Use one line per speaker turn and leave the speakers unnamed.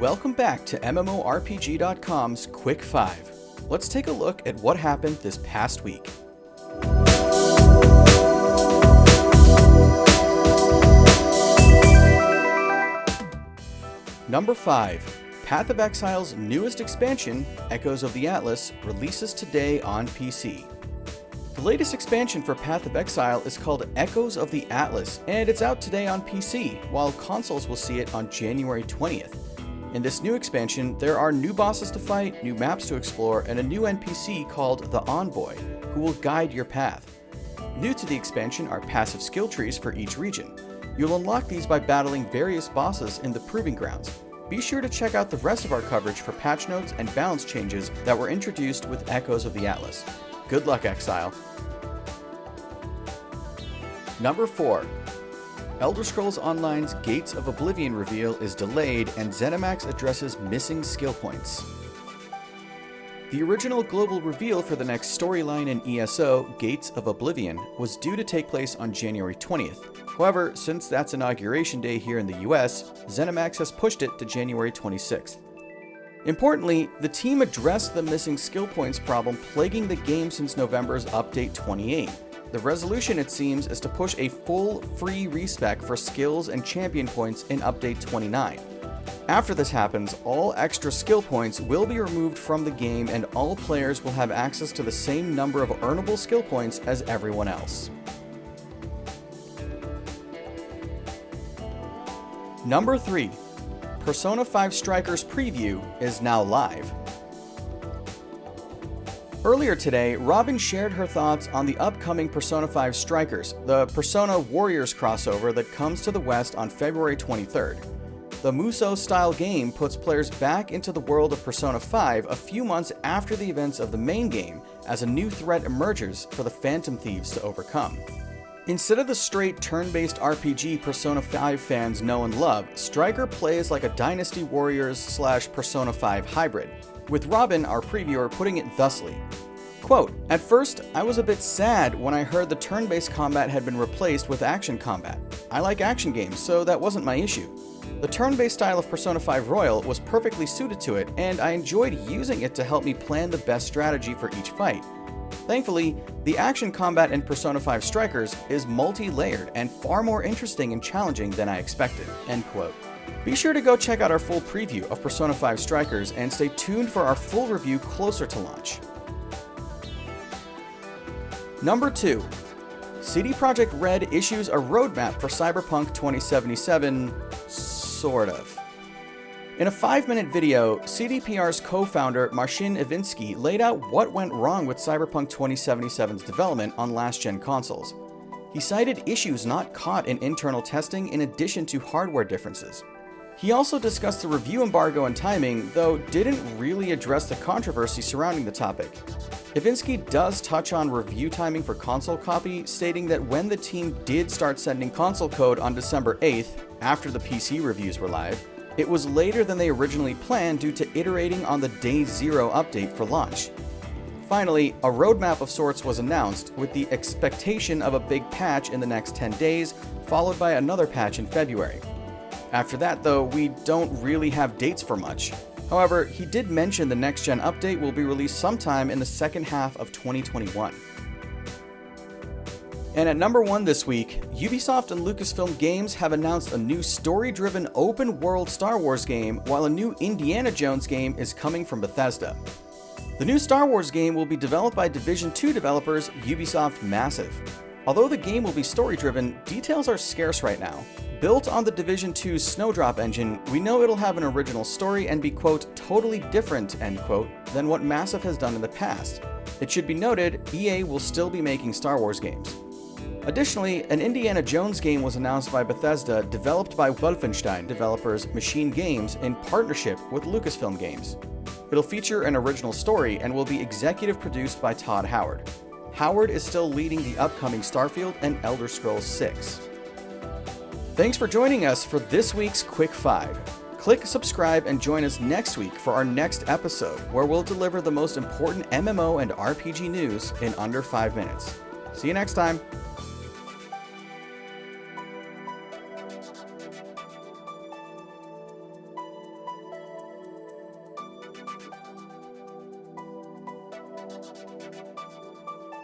Welcome back to MMORPG.com's Quick 5. Let's take a look at what happened this past week. Number 5. Path of Exile's newest expansion, Echoes of the Atlas, releases today on PC. The latest expansion for Path of Exile is called Echoes of the Atlas, and it's out today on PC, while consoles will see it on January 20th. In this new expansion, there are new bosses to fight, new maps to explore, and a new NPC called the Envoy, who will guide your path. New to the expansion are passive skill trees for each region. You'll unlock these by battling various bosses in the Proving Grounds. Be sure to check out the rest of our coverage for patch notes and balance changes that were introduced with Echoes of the Atlas. Good luck, Exile. Number 4. Elder Scrolls Online's Gates of Oblivion reveal is delayed, and ZeniMax addresses missing skill points. The original global reveal for the next storyline in ESO, Gates of Oblivion, was due to take place on January 20th. However, since that's Inauguration Day here in the US, ZeniMax has pushed it to January 26th. Importantly, the team addressed the missing skill points problem plaguing the game since November's Update 28. The resolution, it seems, is to push a full free respec for skills and champion points in Update 29. After this happens, all extra skill points will be removed from the game, and all players will have access to the same number of earnable skill points as everyone else. Number 3. Persona 5 Strikers preview is now live. Earlier today, Robin shared her thoughts on the upcoming Persona 5 Strikers, the Persona Warriors crossover that comes to the West on February 23rd. The Musou-style game puts players back into the world of Persona 5 a few months after the events of the main game, as a new threat emerges for the Phantom Thieves to overcome. Instead of the straight turn-based RPG Persona 5 fans know and love, Striker plays like a Dynasty Warriors / Persona 5 hybrid, with Robin, our previewer, putting it thusly. Quote, "At first, I was a bit sad when I heard the turn-based combat had been replaced with action combat. I like action games, so that wasn't my issue. The turn-based style of Persona 5 Royal was perfectly suited to it, and I enjoyed using it to help me plan the best strategy for each fight. Thankfully, the action combat in Persona 5 Strikers is multi-layered and far more interesting and challenging than I expected." End quote. Be sure to go check out our full preview of Persona 5 Strikers and stay tuned for our full review closer to launch. Number 2. CD Projekt Red issues a roadmap for Cyberpunk 2077, sort of. In a 5-minute video, CDPR's co-founder Marcin Iwinski laid out what went wrong with Cyberpunk 2077's development on last-gen consoles. He cited issues not caught in internal testing in addition to hardware differences. He also discussed the review embargo and timing, though didn't really address the controversy surrounding the topic. Iwinski does touch on review timing for console copy, stating that when the team did start sending console code on December 8th, after the PC reviews were live, it was later than they originally planned due to iterating on the Day Zero update for launch. Finally, a roadmap of sorts was announced, with the expectation of a big patch in the next 10 days, followed by another patch in February. After that, though, we don't really have dates for much. However, he did mention the next-gen update will be released sometime in the second half of 2021. And at number 1 this week, Ubisoft and Lucasfilm Games have announced a new story-driven open-world Star Wars game, while a new Indiana Jones game is coming from Bethesda. The new Star Wars game will be developed by Division 2 developers Ubisoft Massive. Although the game will be story-driven, details are scarce right now. Built on the Division 2's Snowdrop engine, we know it'll have an original story and be, quote, totally different, end quote, than what Massive has done in the past. It should be noted, EA will still be making Star Wars games. Additionally, an Indiana Jones game was announced by Bethesda, developed by Wolfenstein developers Machine Games in partnership with Lucasfilm Games. It'll feature an original story and will be executive produced by Todd Howard. Howard is still leading the upcoming Starfield and Elder Scrolls 6. Thanks for joining us for this week's Quick 5. Click subscribe and join us next week for our next episode, where we'll deliver the most important MMO and RPG news in under 5 minutes. See you next time!